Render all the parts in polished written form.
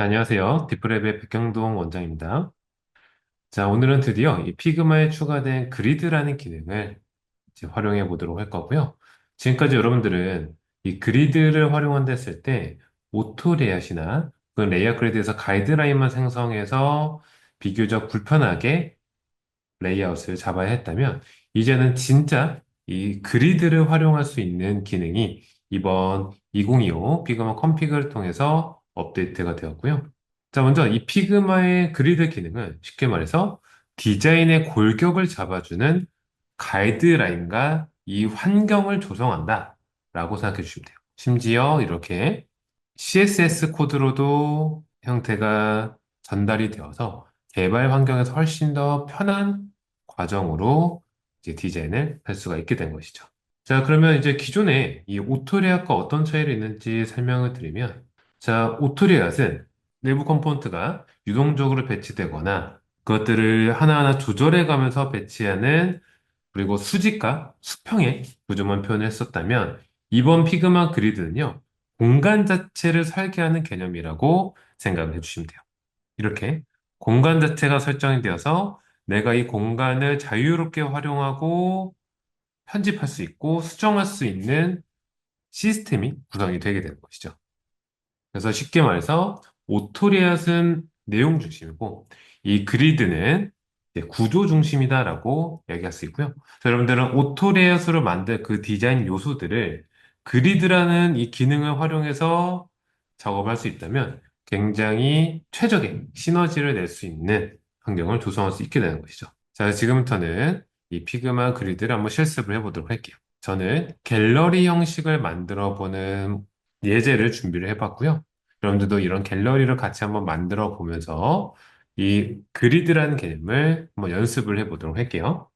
안녕하세요. 디프랩의 백경동 원장입니다. 자, 오늘은 드디어 이 피그마에 추가된 그리드라는 기능을 이제 활용해 보도록 할 거고요. 지금까지 여러분들은 이 그리드를 활용한다 했을 때 오토 레이아웃이나 그 레이아웃 그리드에서 가이드라인만 생성해서 비교적 불편하게 레이아웃을 잡아야 했다면 이제는 진짜 이 그리드를 활용할 수 있는 기능이 이번 2025 피그마 컴피그를 통해서 업데이트가 되었고요. 자, 먼저 이 피그마의 그리드 기능은 쉽게 말해서 디자인의 골격을 잡아주는 가이드라인과 이 환경을 조성한다 라고 생각해 주시면 돼요. 심지어 이렇게 CSS 코드로도 형태가 전달이 되어서 개발 환경에서 훨씬 더 편한 과정으로 이제 디자인을 할 수가 있게 된 것이죠. 자, 그러면 이제 기존에 이 오토리아가 어떤 차이를 있는지 설명을 드리면, 자, 오토리아는 내부 컴포넌트가 유동적으로 배치되거나 그것들을 하나하나 조절해 가면서 배치하는 그리고 수직과 수평의 구조만 표현을 했었다면 이번 피그마 그리드는요, 공간 자체를 설계하는 개념이라고 생각을 해주시면 돼요. 이렇게 공간 자체가 설정이 되어서 내가 이 공간을 자유롭게 활용하고 편집할 수 있고 수정할 수 있는 시스템이 구성이 되게 되는 것이죠. 그래서 쉽게 말해서 오토리앗은 내용 중심이고 이 그리드는 이제 구조 중심이다라고 얘기할 수 있고요. 그래서 여러분들은 오토리앗으로 만든 그 디자인 요소들을 그리드라는 이 기능을 활용해서 작업할 수 있다면 굉장히 최적의 시너지를 낼 수 있는 환경을 조성할 수 있게 되는 것이죠. 자, 지금부터는 이 피그마 그리드를 한번 실습을 해보도록 할게요. 저는 갤러리 형식을 만들어 보는 예제를 준비를 해봤고요. 여러분들도 이런 갤러리를 같이 한번 만들어 보면서 이 그리드라는 개념을 한번 연습을 해보도록 할게요.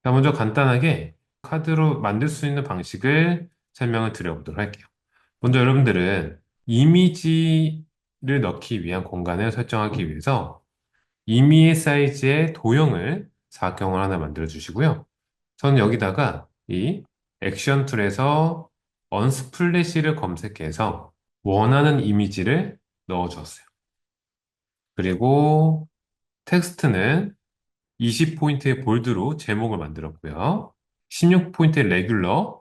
자, 먼저 간단하게 카드로 만들 수 있는 방식을 설명을 드려보도록 할게요. 먼저 여러분들은 이미지를 넣기 위한 공간을 설정하기 위해서 이미 사이즈의 도형을 사각형을 하나 만들어 주시고요. 저는 여기다가 이 액션 툴에서 언스플래시를 검색해서 원하는 이미지를 넣어 줬어요. 그리고 텍스트는 20포인트의 볼드로 제목을 만들었고요. 16포인트의 레귤러로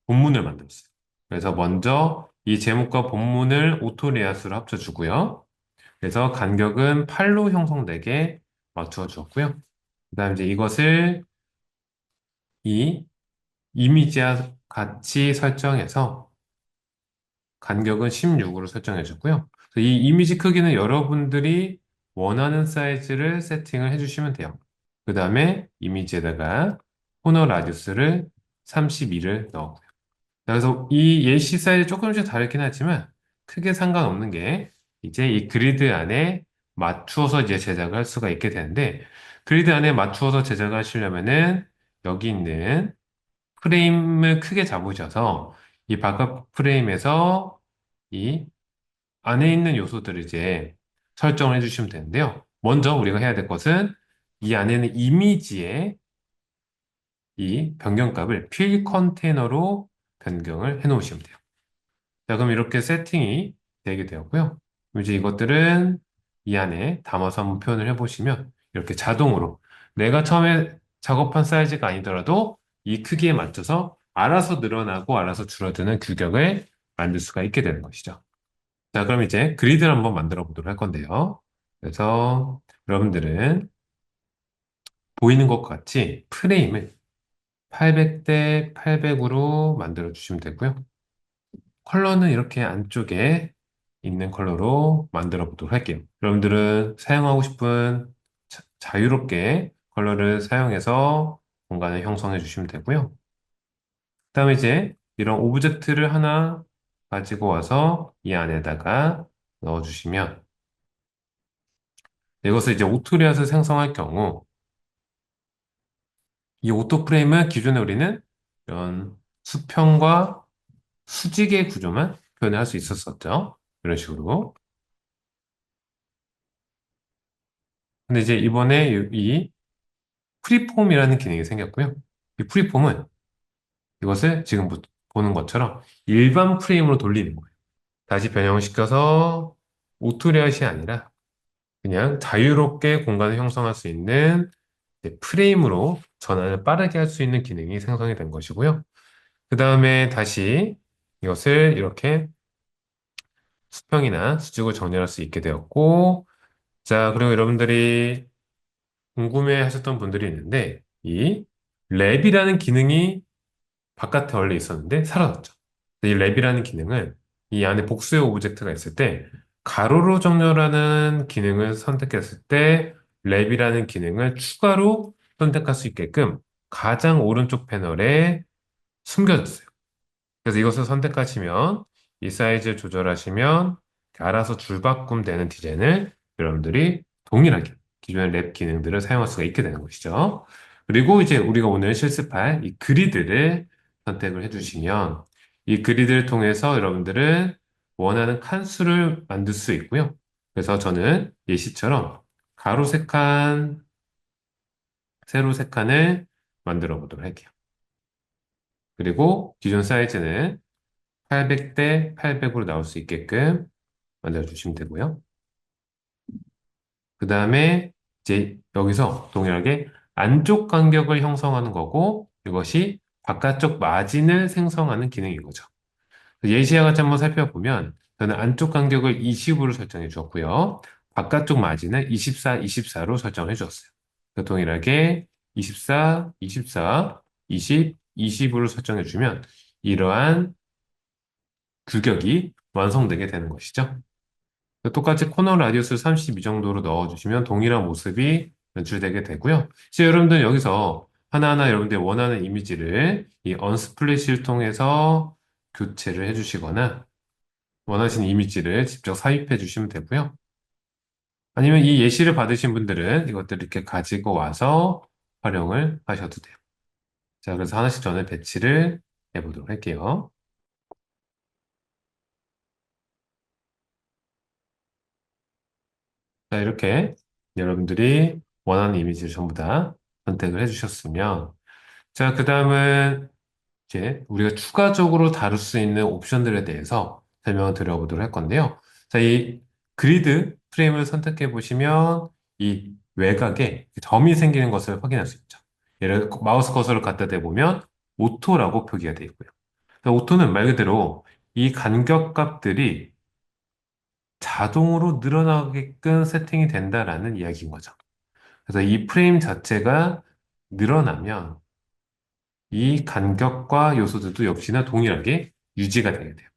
본문을 만들었어요. 그래서 먼저 이 제목과 본문을 오토 레이아웃으로 합쳐주고요. 그래서 간격은 8로 형성되게 맞추어 주었고요. 그 다음 이제 이것을 이 이미지와 같이 설정해서 간격은 16으로 설정해 줬고요. 이 이미지 크기는 여러분들이 원하는 사이즈를 세팅을 해주시면 돼요. 그 다음에 이미지에다가 코너 라디우스를 32를 넣었고요. 그래서 이 예시 사이즈 조금씩 다르긴 하지만 크게 상관없는 게 이제 이 그리드 안에 맞추어서 이제 제작을 할 수가 있게 되는데 그리드 안에 맞추어서 제작을 하시려면은 여기 있는 프레임을 크게 잡으셔서 이 바깥 프레임에서 이 안에 있는 요소들을 이제 설정을 해주시면 되는데요. 먼저 우리가 해야 될 것은 이 안에는 이미지의 이 변경값을 필 컨테이너로 변경을 해 놓으시면 돼요. 자, 그럼 이렇게 세팅이 되게 되었고요. 그럼 이제 이것들은 이 안에 담아서 한번 표현을 해보시면 이렇게 자동으로 내가 처음에 작업한 사이즈가 아니더라도 이 크기에 맞춰서 알아서 늘어나고 알아서 줄어드는 규격을 만들 수가 있게 되는 것이죠. 자, 그럼 이제 그리드를 한번 만들어 보도록 할 건데요. 그래서 여러분들은 보이는 것과 같이 프레임을 800대 800으로 만들어 주시면 되고요. 컬러는 이렇게 안쪽에 있는 컬러로 만들어 보도록 할게요. 여러분들은 사용하고 싶은 자유롭게 컬러를 사용해서 공간을 형성해 주시면 되고요. 그 다음에 이제 이런 오브젝트를 하나 가지고 와서 이 안에다가 넣어 주시면 이것을 이제 오토리앗을 생성할 경우 이 오토 프레임은 기존에 우리는 이런 수평과 수직의 구조만 표현할 수 있었었죠. 이런 식으로. 근데 이제 이번에 이 프리폼이라는 기능이 생겼고요. 이 프리폼은 이것을 지금 보는 것처럼 일반 프레임으로 돌리는 거예요. 다시 변형시켜서 오토리앗이 아니라 그냥 자유롭게 공간을 형성할 수 있는 이제 프레임으로 전환을 빠르게 할 수 있는 기능이 생성이 된 것이고요. 그 다음에 다시 이것을 이렇게 수평이나 수직으로 정렬할 수 있게 되었고, 자, 그리고 여러분들이 궁금해 하셨던 분들이 있는데, 이 랩이라는 기능이 바깥에 원래 있었는데 사라졌죠. 이 랩이라는 기능은 이 안에 복수의 오브젝트가 있을 때 가로로 정렬하는 기능을 선택했을 때 랩이라는 기능을 추가로 선택할 수 있게끔 가장 오른쪽 패널에 숨겨졌어요. 그래서 이것을 선택하시면 이 사이즈를 조절하시면 알아서 줄바꿈 되는 디자인을 여러분들이 동일하게 기존의 랩 기능들을 사용할 수가 있게 되는 것이죠. 그리고 이제 우리가 오늘 실습할 이 그리드를 선택을 해주시면 이 그리드를 통해서 여러분들은 원하는 칸수를 만들 수 있고요. 그래서 저는 예시처럼 가로 세 칸, 세로 세 칸을 만들어 보도록 할게요. 그리고 기존 사이즈는 800대 800으로 나올 수 있게끔 만들어주시면 되고요. 그 다음에 이제 여기서 동일하게 안쪽 간격을 형성하는 거고 이것이 바깥쪽 마진을 생성하는 기능인 거죠. 예시와 같이 한번 살펴보면 저는 안쪽 간격을 20으로 설정해 주었고요. 바깥쪽 마진을 24, 24로 설정해 주었어요. 동일하게 24, 24, 20, 20으로 설정해 주면 이러한 규격이 완성되게 되는 것이죠. 똑같이 코너 라디우스 32 정도로 넣어주시면 동일한 모습이 연출되게 되고요. 이제 여러분들 여기서 하나하나 여러분들이 원하는 이미지를 이 언스플릿을 통해서 교체를 해주시거나 원하시는 이미지를 직접 삽입해 주시면 되고요. 아니면 이 예시를 받으신 분들은 이것들을 이렇게 가지고 와서 활용을 하셔도 돼요. 자, 그래서 하나씩 전에 배치를 해보도록 할게요. 자, 이렇게 여러분들이 원하는 이미지를 전부 다 선택을 해주셨으면, 자, 그 다음은 이제 우리가 추가적으로 다룰 수 있는 옵션들에 대해서 설명을 드려보도록 할 건데요. 자, 이 그리드 프레임을 선택해 보시면 이 외곽에 점이 생기는 것을 확인할 수 있죠. 예를 들어 마우스 커서를 갖다 대보면 오토라고 표기가 되어 있고요. 오토는 말 그대로 이 간격 값들이 자동으로 늘어나게끔 세팅이 된다라는 이야기인 거죠. 그래서 이 프레임 자체가 늘어나면 이 간격과 요소들도 역시나 동일하게 유지가 되게 돼요.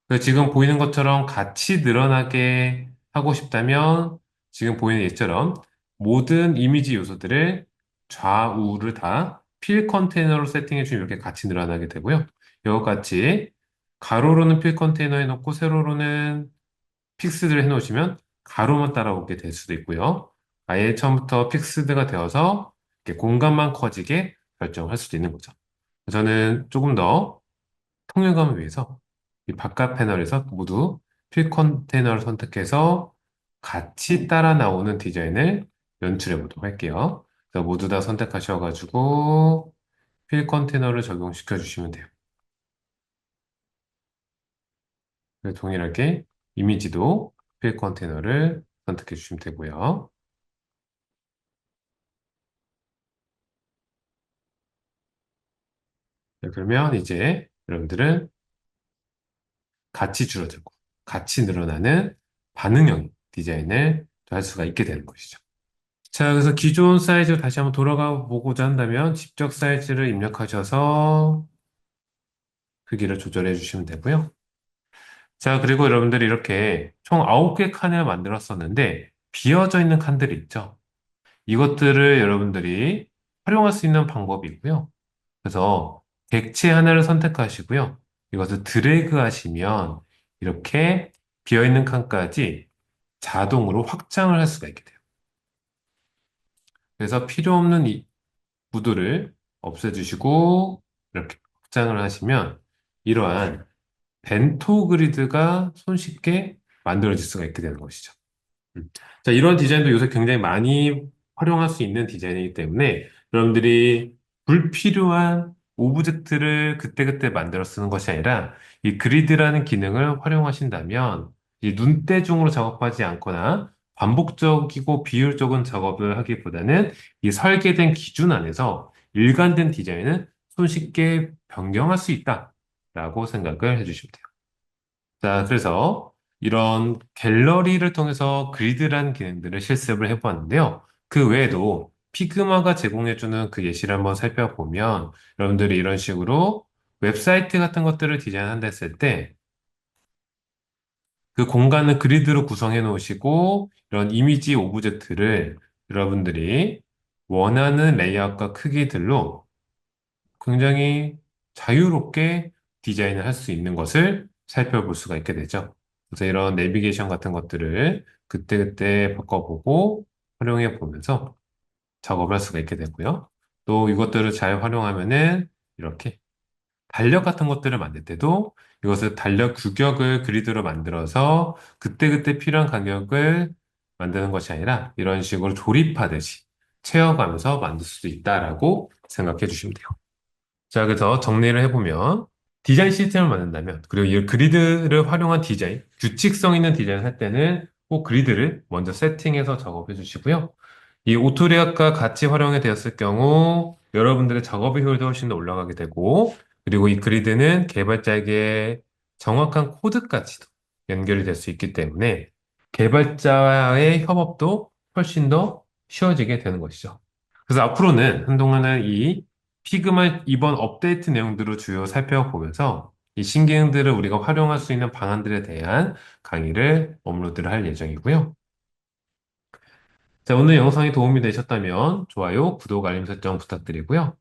그래서 지금 보이는 것처럼 같이 늘어나게 하고 싶다면 지금 보이는 예처럼 모든 이미지 요소들을 좌우를 다 필 컨테이너로 세팅해 주면 이렇게 같이 늘어나게 되고요. 이와 같이 가로로는 필 컨테이너 해놓고 세로로는 픽스드를 해놓으시면 가로만 따라오게 될 수도 있고요. 아예 처음부터 픽스드가 되어서 이렇게 공간만 커지게 결정할 수도 있는 거죠. 저는 조금 더 통일감을 위해서 이 바깥 패널에서 모두 필 컨테이너를 선택해서 같이 따라 나오는 디자인을 연출해 보도록 할게요. 그래서 모두 다 선택하셔가지고 필 컨테이너를 적용시켜 주시면 돼요. 그리고 동일하게 이미지도 필 컨테이너를 선택해 주시면 되고요. 네, 그러면 이제 여러분들은 같이 줄어들고 같이 늘어나는 반응형 디자인을 할 수가 있게 되는 것이죠. 자, 그래서 기존 사이즈로 다시 한번 돌아가 보고자 한다면 직접 사이즈를 입력하셔서 크기를 조절해 주시면 되고요. 자, 그리고 여러분들이 이렇게 총 9개 칸을 만들었었는데 비어져 있는 칸들이 있죠. 이것들을 여러분들이 활용할 수 있는 방법이 있고요. 그래서 객체 하나를 선택하시고요. 이것을 드래그 하시면 이렇게 비어있는 칸까지 자동으로 확장을 할 수가 있게 돼요. 그래서 필요 없는 이 구도를 없애주시고 이렇게 확장을 하시면 이러한 벤토 그리드가 손쉽게 만들어질 수가 있게 되는 것이죠. 자, 이런 디자인도 요새 굉장히 많이 활용할 수 있는 디자인이기 때문에 여러분들이 불필요한 오브젝트를 그때그때 만들어 쓰는 것이 아니라 이 그리드라는 기능을 활용하신다면 이 눈대중으로 작업하지 않거나 반복적이고 비효율적인 작업을 하기보다는 이 설계된 기준 안에서 일관된 디자인을 손쉽게 변경할 수 있다라고 생각을 해주시면 돼요. 자, 그래서 이런 갤러리를 통해서 그리드라는 기능들을 실습을 해보았는데요. 그 외에도 피그마가 제공해주는 그 예시를 한번 살펴보면 여러분들이 이런 식으로 웹사이트 같은 것들을 디자인한다 했을 때 그 공간을 그리드로 구성해 놓으시고 이런 이미지 오브젝트를 여러분들이 원하는 레이아웃과 크기들로 굉장히 자유롭게 디자인을 할 수 있는 것을 살펴볼 수가 있게 되죠. 그래서 이런 내비게이션 같은 것들을 그때그때 바꿔보고 활용해 보면서 작업을 할 수가 있게 되고요. 또 이것들을 잘 활용하면은 이렇게 달력 같은 것들을 만들 때도 이것을 달력 규격을 그리드로 만들어서 그때그때 필요한 간격을 만드는 것이 아니라 이런 식으로 조립하듯이 채워가면서 만들 수도 있다라고 생각해 주시면 돼요. 자, 그래서 정리를 해보면 디자인 시스템을 만든다면 그리고 이 그리드를 활용한 디자인, 규칙성 있는 디자인을 할 때는 꼭 그리드를 먼저 세팅해서 작업해 주시고요. 이 오토리아가 같이 활용이 되었을 경우 여러분들의 작업의 효율도 훨씬 더 올라가게 되고 그리고 이 그리드는 개발자에게 정확한 코드까지도 연결이 될 수 있기 때문에 개발자와의 협업도 훨씬 더 쉬워지게 되는 것이죠. 그래서 앞으로는 한동안은 이 피그마 이번 업데이트 내용들을 주요 살펴보면서 이 신기능들을 우리가 활용할 수 있는 방안들에 대한 강의를 업로드를 할 예정이고요. 자, 오늘 영상이 도움이 되셨다면 좋아요, 구독, 알림 설정 부탁드리고요.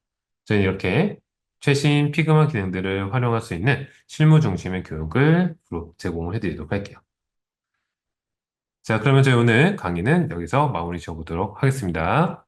저는 이렇게 최신 피그마 기능들을 활용할 수 있는 실무 중심의 교육을 제공을 해드리도록 할게요. 자, 그러면 저희 오늘 강의는 여기서 마무리 지어보도록 하겠습니다.